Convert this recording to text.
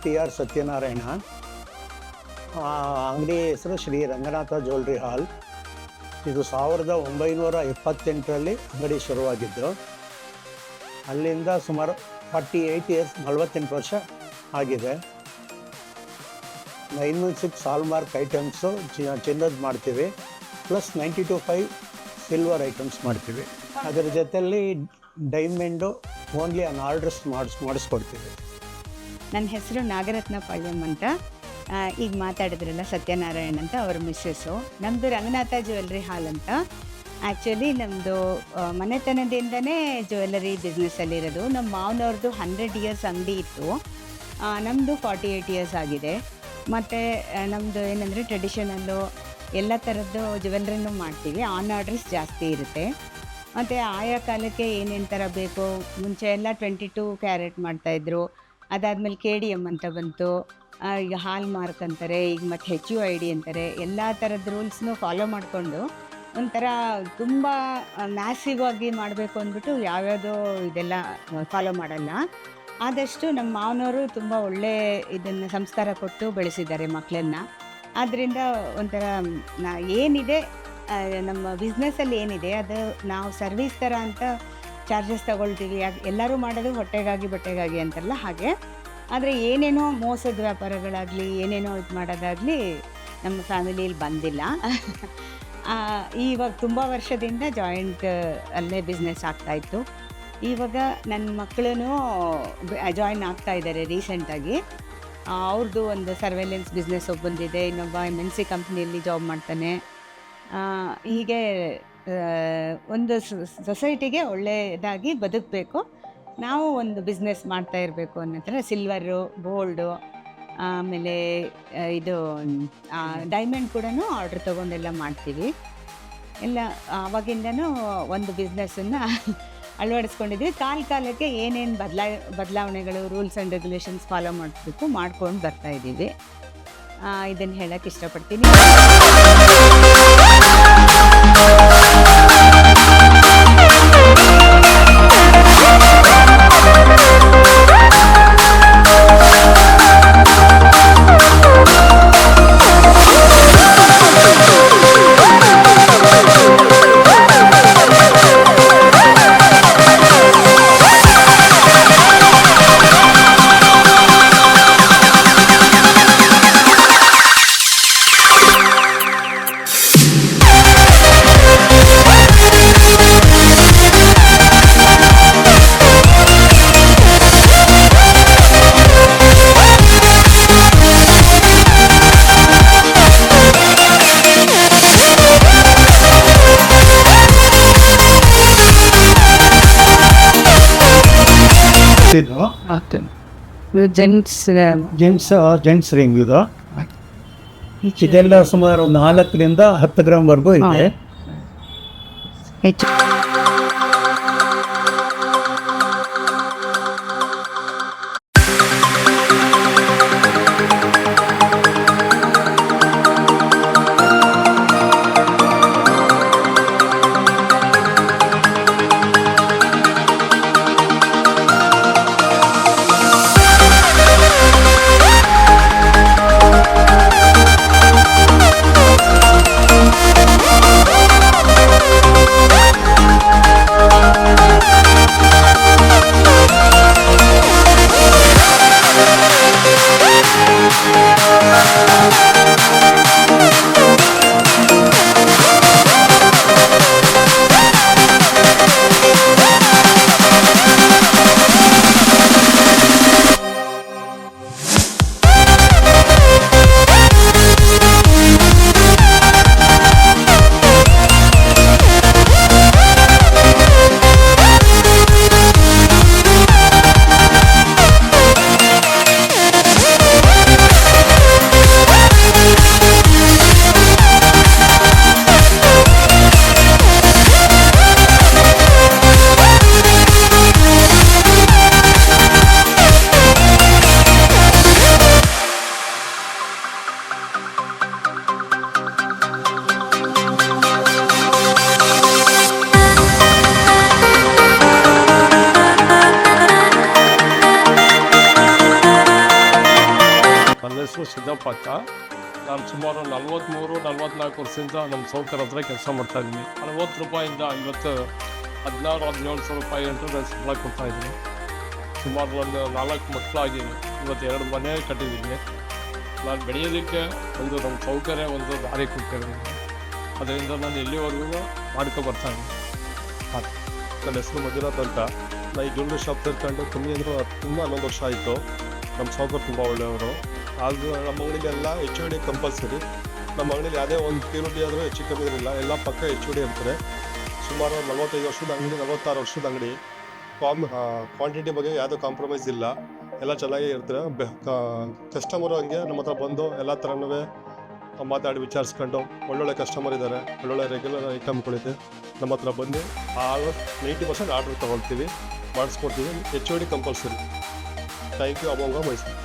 T R Satyanarayana. ಅಂಗಡಿ ಹೆಸರು Shri Ranganatha jewellery ಹಾಲ್. ಇದು 1978ರಲ್ಲಿ ಅಂಗಡಿ ಶುರುವಾಗಿದ್ದು, ಅಲ್ಲಿಂದ ಸುಮಾರು 48 ಇಯರ್ಸ್, 48 ವರ್ಷ ಆಗಿದೆ. 916 ಹಾಲ್ಮಾರ್ಕ್ ಐಟಮ್ಸು ಚಿನ್ನದ ಮಾಡ್ತೀವಿ, ಪ್ಲಸ್ 92.5 ಸಿಲ್ವರ್ ಐಟಮ್ಸ್ ಮಾಡ್ತೀವಿ. ಅದರ ಜೊತೆಯಲ್ಲಿ ಡೈಮಂಡು ಓನ್ಲಿ ಆನ್ ಆರ್ಡರ್ಸ್ ಮಾಡಿಸ್ಕೊಡ್ತೀವಿ. ನನ್ನ ಹೆಸರು ನಾಗರತ್ನ ಪಾಳ್ಯಂ ಅಂತ. ಈಗ ಮಾತಾಡಿದ್ರಲ್ಲ ಸತ್ಯನಾರಾಯಣ್ ಅಂತ, ಅವ್ರ ಮಿಸ್ಸಸ್ಸು. ನಮ್ಮದು ರಂಗನಾಥ ಜ್ಯುವೆಲ್ರಿ ಹಾಲ್ ಅಂತ. ಆ್ಯಕ್ಚುಲಿ ನಮ್ಮದು ಮನೆತನದಿಂದನೇ ಜ್ಯುವೆಲ್ಲರಿ ಬಿಸ್ನೆಸ್ಸಲ್ಲಿರೋದು. ನಮ್ಮ ಮಾವನವ್ರದ್ದು 100 ಇಯರ್ಸ್ ಅಂಗಡಿ ಇತ್ತು, ನಮ್ಮದು 48 ಇಯರ್ಸ್ ಆಗಿದೆ. ಮತ್ತು ನಮ್ಮದು ಏನಂದರೆ ಟ್ರೆಡಿಷನಲ್ಲು ಎಲ್ಲ ಥರದ್ದು ಜ್ಯುವೆಲ್ರಿನೂ ಮಾಡ್ತೀವಿ. ಆನ್ ಆರ್ಡರ್ಸ್ ಜಾಸ್ತಿ ಇರುತ್ತೆ. ಮತ್ತು ಆಯಾ ಕಾಲಕ್ಕೆ ಏನೇನು ಥರ ಬೇಕು, ಮುಂಚೆ ಎಲ್ಲ 22 ಕ್ಯಾರೆಟ್ ಮಾಡ್ತಾಯಿದ್ರು. ಅದಾದಮೇಲೆ KDM ಅಂತ ಬಂತು, ಈಗ ಹಾಲ್ ಮಾರ್ಕ್ ಅಂತಾರೆ, ಈಗ ಮತ್ತು HUID ಅಂತಾರೆ. ಎಲ್ಲ ಥರದ ರೂಲ್ಸ್ನೂ ಫಾಲೋ ಮಾಡಿಕೊಂಡು ಒಂಥರ ತುಂಬ ಮ್ಯಾಸಿವ್ ಆಗಿ ಮಾಡಬೇಕು ಅಂದ್ಬಿಟ್ಟು ಯಾವ್ಯಾವುದೋ ಇದೆಲ್ಲ ಫಾಲೋ ಮಾಡಲ್ಲ. ಆದಷ್ಟು ನಮ್ಮ ಮಾವನವರು ತುಂಬ ಒಳ್ಳೆ ಇದನ್ನು ಸಂಸ್ಕಾರ ಕೊಟ್ಟು ಬೆಳೆಸಿದ್ದಾರೆ ಮಕ್ಕಳನ್ನ. ಆದ್ದರಿಂದ ಒಂಥರ ಏನಿದೆ ನಮ್ಮ ಬಿಸ್ನೆಸ್ಸಲ್ಲಿ ಏನಿದೆ ಅದು ನಾವು ಸರ್ವಿಸ್ ಥರ ಅಂತ ಚಾರ್ಜಸ್ ತಗೊಳ್ತೀವಿ. ಎಲ್ಲರೂ ಮಾಡೋದು ಹೊಟ್ಟೆಗಾಗಿ ಬಟ್ಟೆಗಾಗಿ ಅಂತಾರಲ್ಲ ಹಾಗೆ. ಆದರೆ ಏನೇನೋ ಮೋಸದ ವ್ಯಾಪಾರಗಳಾಗಲಿ ಏನೇನೋ ಇದು ಮಾಡೋದಾಗಲಿ ನಮ್ಮ ಫ್ಯಾಮಿಲಿಯಲ್ಲಿ ಬಂದಿಲ್ಲ. ಇವಾಗ ತುಂಬ ವರ್ಷದಿಂದ ಜಾಯಿಂಟ್ ಅಲ್ಲೇ ಬಿಸ್ನೆಸ್ ಆಗ್ತಾಯಿತ್ತು. ಇವಾಗ ನನ್ನ ಮಕ್ಕಳೂ ಜಾಯಿನ್ ಆಗ್ತಾಯಿದ್ದಾರೆ ರೀಸೆಂಟಾಗಿ. ಅವ್ರದ್ದು ಒಂದು ಸರ್ವೆಲೆನ್ಸ್ ಬಿಸ್ನೆಸ್ ಬಂದಿದೆ, ಇನ್ನೊಬ್ಬ MNC ಕಂಪ್ನಿಯಲ್ಲಿ ಜಾಬ್ ಮಾಡ್ತಾನೆ. ಹೀಗೆ ಒಂದು ಸೊಸೈಟಿಗೆ ಒಳ್ಳೆಯದಾಗಿ ಬದುಕಬೇಕು, ನಾವು ಒಂದು ಬಿಸ್ನೆಸ್ ಮಾಡ್ತಾ ಇರಬೇಕು ಅನ್ನೋ ಥರ ಸಿಲ್ವರು, ಗೋಲ್ಡು, ಆಮೇಲೆ ಇದು ಡೈಮಂಡ್ ಕೂಡ ಆರ್ಡ್ರ್ ತೊಗೊಂಡೆಲ್ಲ ಮಾಡ್ತೀವಿ. ಎಲ್ಲ ಆವಾಗಿಂದನೂ ಒಂದು ಬಿಸ್ನೆಸ್ಸನ್ನು ಅಳವಡಿಸ್ಕೊಂಡಿದ್ವಿ. ಕಾಲಕ್ಕೆ ಏನೇನು ಬದಲಾವಣೆಗಳು, ರೂಲ್ಸ್ ಆ್ಯಂಡ್ ರೆಗ್ಯುಲೇಷನ್ಸ್ ಫಾಲೋ ಮಾಡಬೇಕು ಮಾಡ್ಕೊಂಡು ಬರ್ತಾಯಿದ್ದೀವಿ. ಇದನ್ನು ಹೇಳೋಕ್ಕೆ ಇಷ್ಟಪಡ್ತೀನಿ. ಜೆಂಟ್ಸ್ ರಿಂಗ್ ಇದು. ಇದೆಲ್ಲ ಸುಮಾರು 4ರಿಂದ 10 ಗ್ರಾಮ್ವರೆಗೂ ಇದೆ. ಸಿದ್ದಪ್ಪ ಅಂತ. ನಾನು ಸುಮಾರು 43-44 ವರ್ಷದಿಂದ ನಮ್ಮ ಸೌಕರ್ಯ ಹತ್ರ ಕೆಲಸ ಮಾಡ್ತಾಯಿದ್ದೀನಿ. 60 ರೂಪಾಯಿಂದ ಇವತ್ತು 16,000-17,000 ರೂಪಾಯಿ ಅಂತ ನಾನು ಸಂಬಳ ಕೊಡ್ತಾಯಿದ್ದೀನಿ. ಸುಮಾರು ಒಂದು 4 ಮಕ್ಕಳಾಗಿ ಇವತ್ತು 2 ಮನೆ ಕಟ್ಟಿದ್ದೀನಿ. ನಾನು ಬೆಳೆಯೋದಕ್ಕೆ ಒಂದು ನಮ್ಮ ಸೌಕರ್ಯ ಒಂದು ದಾರಿ ಕೊಟ್ಟಿದ್ದೀನಿ. ಅದರಿಂದ ನಾನು ಎಲ್ಲಿವರೆಗೂ ಮಾಡ್ಕೊಬರ್ತಾಯಿದ್ದೀನಿ. ನನ್ನ ಹೆಸರು ಮಂಜುನಾಥ್ ಅಂತ. ನಾನು ಈ ಜ್ಯುವೆಲ್ರಿ ಶಾಪ್ ಸೇರ್ಕೊಂಡು ಕಮ್ಮಿ ಅಂದರೂ 11 ವರ್ಷ ಆಯಿತು. ನಮ್ಮ ಸಾವುಕಾರ ತುಂಬ ಒಳ್ಳೆಯವರು. ಆದರೂ ನಮ್ಮ ಅಂಗಡಿಲಿ ಎಲ್ಲ HOD ಕಂಪಲ್ಸರಿ. ನಮ್ಮ ಅಂಗಡಿಲಿ ಯಾವುದೇ ಒಂದು ಪ್ಯೂರಿಟಿ ಆದರೂ ಹೆಚ್ಚು ಕಮ್ಮಿ ಇರಲಿಲ್ಲ, ಎಲ್ಲ ಪಕ್ಕ HOD ಅಂತಾರೆ. ಸುಮಾರು 45 ವರ್ಷದ ಅಂಗಡಿ, 46 ವರ್ಷದ ಅಂಗಡಿ. ಕ್ವಾಂಟಿಟಿ ಬಗ್ಗೆ ಯಾವುದೂ ಕಾಂಪ್ರಮೈಸ್ ಇಲ್ಲ, ಎಲ್ಲ ಚೆನ್ನಾಗೇ ಇರ್ತಾರೆ. ಕಸ್ಟಮರು ಹಂಗೆ ನಮ್ಮ ಹತ್ರ ಬಂದು ಎಲ್ಲ ಥರನೂ ಮಾತಾಡಿ ವಿಚಾರಿಸ್ಕೊಂಡು ಒಳ್ಳೊಳ್ಳೆ ಕಸ್ಟಮರ್ ಇದ್ದಾರೆ, ಒಳ್ಳೊಳ್ಳೆ ರೆಗ್ಯುಲರ್ ಐಟಮ್ಗಳಿದೆ. ನಮ್ಮ ಹತ್ರ ಬಂದು 90% ಆರ್ಡ್ರ್ ತೊಗೊಳ್ತೀವಿ, ಮಾಡಿಸ್ಕೊಡ್ತೀವಿ. HOD compulsory. Thank you. Amogha Mysuru.